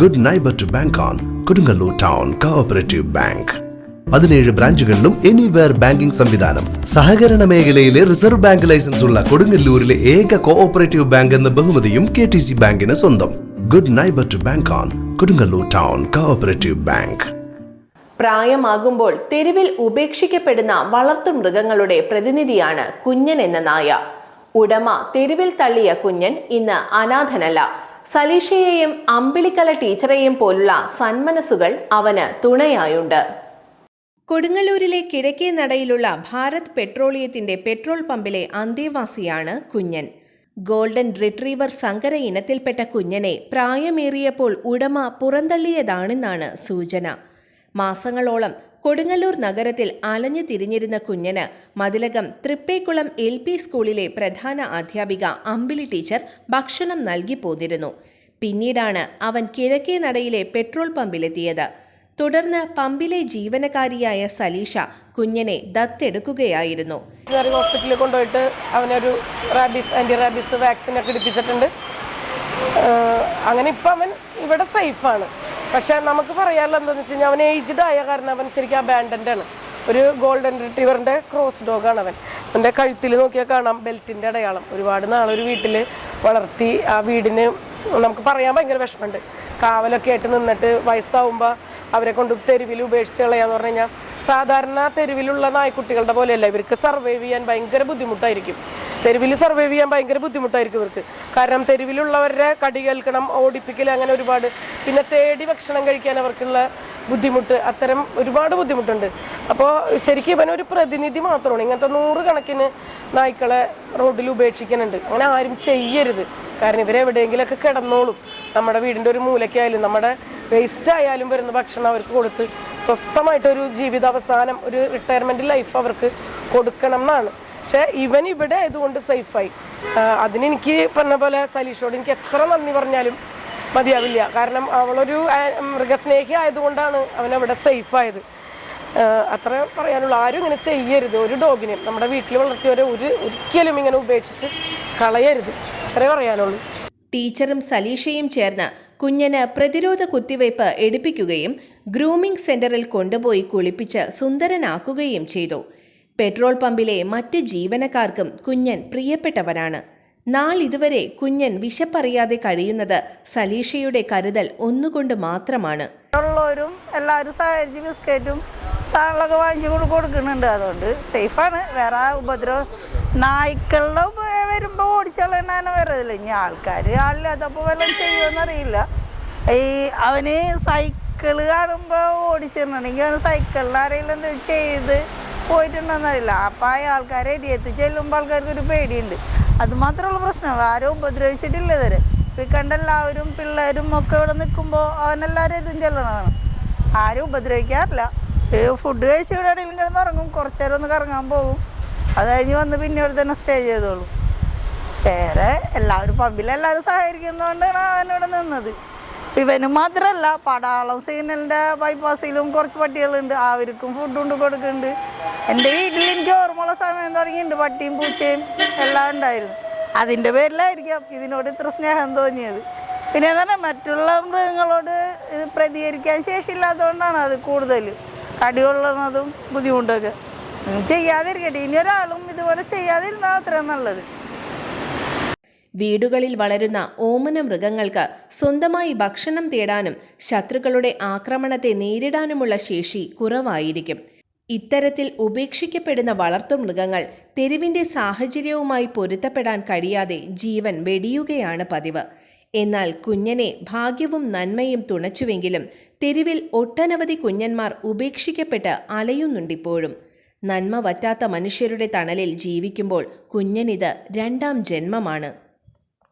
Good neighbour to bank on Kodungallur town cooperative bank. 17 ബ്രാഞ്ചുകളിലും anywhere banking സംവിധാനം. സഹകരണ മേഖലയിലെ റിസർവ് ബാങ്ക് ലൈസൻസ് ഉള്ള കൊടുങ്ങല്ലൂരിലെ ഏക കോഓപ്പറേറ്റീവ് ബാങ്ക് എന്ന ബഹുമതിയും KTC ബാങ്കിന് സ്വന്തം. Good neighbour to bank on Kodungallur town cooperative bank. പ്രായമാകുമ്പോൾ തെരുവിൽ ഉപേക്ഷിക്കപ്പെടുന്ന വളർത്തുമൃഗങ്ങളുടെ പ്രതിനിധിയാണ് കുഞ്ഞൻ എന്ന നായ. ഉടമ തെരുവിൽ തള്ളിയ കുഞ്ഞൻ ഇന്ന് അനാഥനല്ല. സലീഷയെയും അമ്പിളിക്കല ടീച്ചറെയും പോലുള്ള സന്മനസ്സുകൾ അവന് തുണയായുണ്ട്. കൊടുങ്ങല്ലൂരിലെ കിഴക്കേ നടയിലുള്ള ഭാരത് പെട്രോളിയത്തിന്റെ പെട്രോൾ പമ്പിലെ അന്തേവാസിയാണ് കുഞ്ഞൻ. ഗോൾഡൻ റിട്രീവർ സങ്കര ഇനത്തിൽപ്പെട്ട കുഞ്ഞനെ പ്രായമേറിയപ്പോൾ ഉടമ പുറന്തള്ളിയതാണെന്നാണ് സൂചന. മാസങ്ങളോളം കൊടുങ്ങല്ലൂർ നഗരത്തിൽ അലഞ്ഞു തിരിഞ്ഞിരുന്ന കുഞ്ഞന് മതിലകം തൃപ്പേക്കുളം LP സ്കൂളിലെ പ്രധാന അധ്യാപിക അമ്പിളി ടീച്ചർ ഭക്ഷണം നൽകി പോന്നിരുന്നു. പിന്നീടാണ് അവൻ കിഴക്കേ നടയിലെ പെട്രോൾ പമ്പിലെത്തിയത്. തുടർന്ന് പമ്പിലെ ജീവനക്കാരിയായ സലീഷ കുഞ്ഞനെ ദത്തെടുക്കുകയായിരുന്നു. ഹോസ്പിറ്റലിൽ കൊണ്ടുപോയിട്ട് അവനൊരു ആന്റി റാബീസ് വാക്സിൻ ഒക്കെ എടുപ്പിച്ചിട്ടുണ്ട്. അങ്ങനെ ഇപ്പം അവൻ ഇവിടെ സേഫാണ്. പക്ഷെ നമുക്ക് പറയാനുള്ള എന്താണെന്ന് വെച്ച് കഴിഞ്ഞാൽ അവൻ ഏജ്ഡ് ആയ കാരണം അവൻ ശരിക്കും അബാൻഡൻഡ് ആണ്. ഒരു ഗോൾഡൻ റിട്രീവറിൻ്റെ ക്രോസ് ഡോഗാണ് അവൻ. അവൻ്റെ കഴുത്തിൽ നോക്കിയാൽ കാണാം ബെൽറ്റിൻ്റെ അടയാളം. ഒരുപാട് നാളൊരു വീട്ടിൽ വളർത്തി ആ വീടിന് നമുക്ക് പറയാൻ ഭയങ്കര വിഷമമുണ്ട്. കാവലൊക്കെ ആയിട്ട് നിന്നിട്ട് വയസ്സാവുമ്പോൾ അവരെ കൊണ്ട് തെരുവിൽ ഉപേക്ഷിച്ച് കളയാന്ന് പറഞ്ഞു കഴിഞ്ഞാൽ സാധാരണ തെരുവിലുള്ള നായ്ക്കുട്ടികളുടെ പോലെയല്ല. ഇവർക്ക് സർവൈവ് ചെയ്യാൻ ഭയങ്കര ബുദ്ധിമുട്ടായിരിക്കും. തെരുവിൽ സർവൈവ് ചെയ്യാൻ ഭയങ്കര ബുദ്ധിമുട്ടായിരിക്കും ഇവർക്ക്. കാരണം തെരുവിലുള്ളവരുടെ കടി കേൾക്കണം, ഓടിപ്പിക്കൽ, അങ്ങനെ ഒരുപാട്. പിന്നെ തേടി ഭക്ഷണം കഴിക്കാൻ അവർക്കുള്ള ബുദ്ധിമുട്ട്, അത്തരം ഒരുപാട് ബുദ്ധിമുട്ടുണ്ട്. അപ്പോൾ ശരിക്കും ഇവനൊരു പ്രതിനിധി മാത്രമാണ്. ഇങ്ങനത്തെ 100 കണക്കിന് നായ്ക്കളെ റോഡിൽ ഉപേക്ഷിക്കുന്നുണ്ട്. അങ്ങനെ ആരും ചെയ്യരുത്. കാരണം ഇവരെവിടെയെങ്കിലുമൊക്കെ കിടന്നോളും. നമ്മുടെ വീടിൻ്റെ ഒരു മൂലയ്ക്കായാലും നമ്മുടെ വേസ്റ്റ് ആയാലും വരുന്ന ഭക്ഷണം അവർക്ക് കൊടുത്ത് സ്വസ്ഥമായിട്ടൊരു ജീവിതാവസാനം, ഒരു റിട്ടയർമെൻറ്റ് ലൈഫ് അവർക്ക് കൊടുക്കണം എന്നാണ്. പക്ഷേ ഇവൻ ഇവിടെ ആയതുകൊണ്ട് സേഫായി. അതിനെനിക്ക് പറഞ്ഞ പോലെ സലീഷോട് എനിക്ക് എത്ര നന്ദി പറഞ്ഞാലും മതിയാവില്ല. കാരണം അവളൊരു മൃഗസ്നേഹി ആയതുകൊണ്ടാണ് അവനവിടെ സേഫായത്. അത്ര പറയാനുള്ള. ആരും ഇങ്ങനെ ചെയ്യരുത്. ഒരു ഡോഗിനെയും നമ്മുടെ വീട്ടിൽ വളർത്തിയവരെ ഒരിക്കലും ഇങ്ങനെ ഉപേക്ഷിച്ച് കളയരുത്. അത്രേ പറയാനുള്ളൂ. ടീച്ചറും സലീഷയും ചേർന്ന് കുഞ്ഞന് പ്രതിരോധ കുത്തിവയ്പ് എടുപ്പിക്കുകയും ഗ്രൂമിംഗ് സെന്ററിൽ കൊണ്ടുപോയി കുളിപ്പിച്ച് സുന്ദരനാക്കുകയും ചെയ്തു. പെട്രോൾ പമ്പിലെ മറ്റ് ജീവനക്കാർക്കും കുഞ്ഞൻ പ്രിയപ്പെട്ടവനാണ്. നാളിതുവരെ കുഞ്ഞൻ വിശപ്പറിയാതെ കഴിയുന്നത് സലീഷയുടെ കരുതൽ ഒന്നുകൊണ്ട് മാത്രമാണ്. ഉള്ളവരും എല്ലാവരും സഹകരിച്ച് ബിസ്ക്കറ്റും സാധനങ്ങളൊക്കെ വാങ്ങിച്ചു കൊടുക്കുന്നുണ്ട്. അതുകൊണ്ട് സേഫാണ്. വേറെ ഉപദ്രവം നായ്ക്കളുടെ വരുമ്പോൾ ഓടിച്ചളയണ വരതില്ല. ഇനി ആൾക്കാർ ആളില്ലാത്തപ്പോൾ വല്ലതും ചെയ്യുമെന്നറിയില്ല. അവന് സൈക്കിള് കാണുമ്പോൾ ഓടിച്ചിട്ടുണ്ടെങ്കിൽ അവന് സൈക്കിളിൽ ആരെങ്കിലും എന്തെങ്കിലും ചെയ്ത് പോയിട്ടുണ്ടോന്നറിയില്ല. അപ്പം ആ ആൾക്കാരെ എരിയത്ത് ചെല്ലുമ്പോൾ ആൾക്കാർക്കൊരു പേടിയുണ്ട്. അതുമാത്രമുള്ള പ്രശ്നം. ആരും ഉപദ്രവിച്ചിട്ടില്ല ഇതുവരെ. ഇപ്പം കണ്ട എല്ലാവരും പിള്ളേരും ഒക്കെ ഇവിടെ നിൽക്കുമ്പോൾ അവനെല്ലാവരും ഇതും ചെല്ലണതാണ്. ആരും ഉപദ്രവിക്കാറില്ല. ഫുഡ് കഴിച്ച് ഇവിടെ എവിടെയെങ്കിലും കിടന്നുറങ്ങും. കുറച്ച് നേരം ഒന്ന് കറങ്ങാൻ പോകും. അത് കഴിഞ്ഞ് വന്ന് പിന്നെ ഇവിടെ തന്നെ സ്റ്റേ ചെയ്തോളൂ. വേറെ എല്ലാവരും പമ്പിലെല്ലാവരും സഹകരിക്കുന്നതുകൊണ്ടാണ് അവനിവിടെ നിന്നത്. ഇവന് മാത്രമല്ല, പടാളം സിഗ്നലിൻ്റെ ബൈപ്പാസിലും കുറച്ച് പട്ടികളുണ്ട്. അവർക്കും ഫുഡ് കൊണ്ട് കൊടുക്കുന്നുണ്ട്. എൻ്റെ വീട്ടിൽ എനിക്ക് ഓർമ്മയുള്ള സമയം തുടങ്ങിയിട്ടുണ്ട്. പട്ടിയും പൂച്ചയും എല്ലാം ഉണ്ടായിരുന്നു. അതിൻ്റെ പേരിലായിരിക്കാം ഇതിനോട് ഇത്ര സ്നേഹം തോന്നിയത്. പിന്നെ എന്താണ്, മറ്റുള്ള മൃഗങ്ങളോട് പ്രതികരിക്കാൻ ശേഷിയില്ലാത്തതുകൊണ്ടാണ് അത് കൂടുതൽ കടികൊള്ളുന്നതും ബുദ്ധിമുട്ടൊക്കെ. ചെയ്യാതിരിക്കട്ടെ. ഇനി ഒരാളും ഇതുപോലെ ചെയ്യാതിരുന്നാൽ അത്രയും നല്ലത്. വീടുകളിൽ വളരുന്ന ഓമന മൃഗങ്ങൾക്ക് സ്വന്തമായി ഭക്ഷണം തേടാനും ശത്രുക്കളുടെ ആക്രമണത്തെ നേരിടാനുമുള്ള ശേഷി കുറവായിരിക്കും. ഇത്തരത്തിൽ ഉപേക്ഷിക്കപ്പെടുന്ന വളർത്തുമൃഗങ്ങൾ തെരുവിന്റെ സാഹചര്യവുമായി പൊരുത്തപ്പെടാൻ കഴിയാതെ ജീവൻ വെടിയുകയാണ് പതിവ്. എന്നാൽ കുഞ്ഞനെ ഭാഗ്യവും നന്മയും തുണച്ചുവെങ്കിലും തെരുവിൽ ഒട്ടനവധി കുഞ്ഞന്മാർ ഉപേക്ഷിക്കപ്പെട്ട് അലയുന്നുണ്ടിപ്പോഴും. നന്മ വറ്റാത്ത മനുഷ്യരുടെ തണലിൽ ജീവിക്കുമ്പോൾ കുഞ്ഞനിത് 2ാം ജന്മമാണ്.